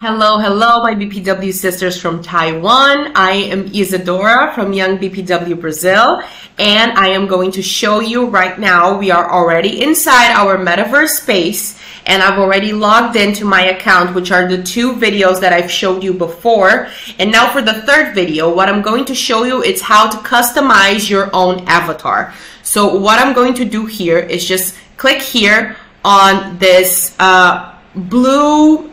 Hello, my BPW sisters from Taiwan. I am Isadora from Young BPW Brazil, and I am going to show you right now. We are already inside our Metaverse space, and I've already logged into my account, which are the two videos that I've showed you before. And now for the third video, what I'm going to show you is how to customize your own avatar. So what I'm going to do here is just click here on this blue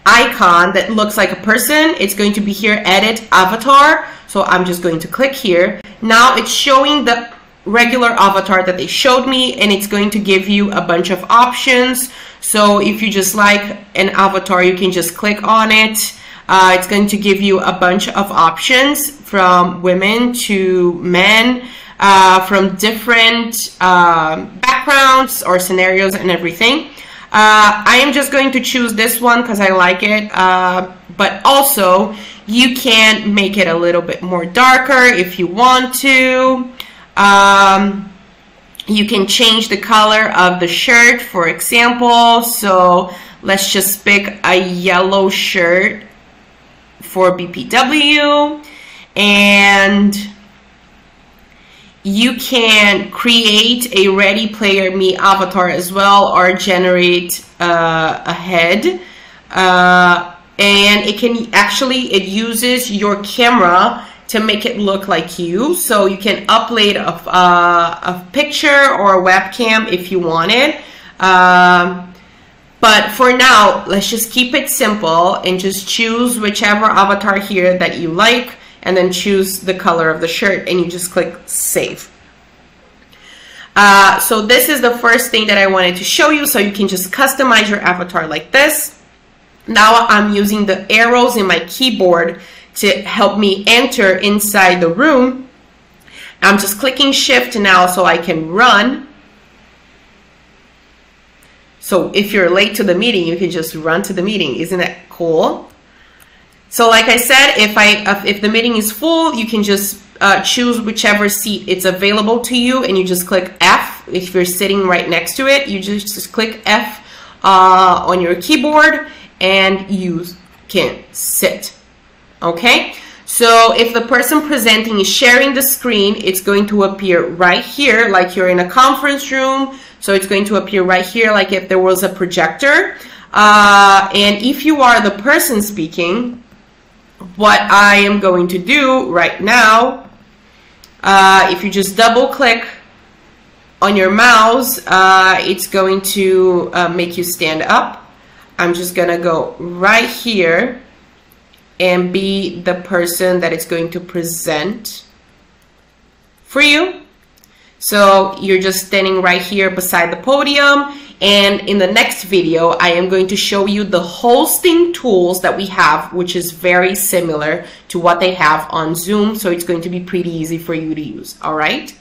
icon that looks like a person. It's going to be here, edit avatar. So I'm just going to click here. Now it's showing the regular avatar that they showed me, and it's going to give you a bunch of options. So if you just like an avatar, you can just click on it. It's going to give you a bunch of options from women to men, from different backgrounds or scenarios and everything. I am just going to choose this one because I like it, but also you can make it a little bit more darker if you want to. You can change the color of the shirt, for example. So let's just pick a yellow shirt for BPW, and you can create a Ready Player Me avatar as well, or generate a head. And it can actually, it uses your camera to make it look like you. So you can upload a picture or a webcam if you want it. But for now, let's just keep it simple and just choose whichever avatar here that you like, and then choose the color of the shirt, and you just click save. So this is the first thing that I wanted to show you, so you can just customize your avatar like this. Now I'm using the arrows in my keyboard to help me enter inside the room. I'm just clicking shift now so I can run. So if you're late to the meeting, you can just run to the meeting. Isn't that cool? So like I said, if the meeting is full, you can just choose whichever seat it's available to you, and you just click F. If you're sitting right next to it, you just click F on your keyboard, and you can sit. Okay? So if the person presenting is sharing the screen, it's going to appear right here, like you're in a conference room. So it's going to appear right here, like if there was a projector. And if you are the person speaking, what I am going to do right now, if you just double click on your mouse, it's going to make you stand up. I'm just gonna go right here and be the person that is going to present for you. So you're just standing right here beside the podium. And in the next video, I am going to show you the hosting tools that we have, which is very similar to what they have on Zoom. So it's going to be pretty easy for you to use. All right.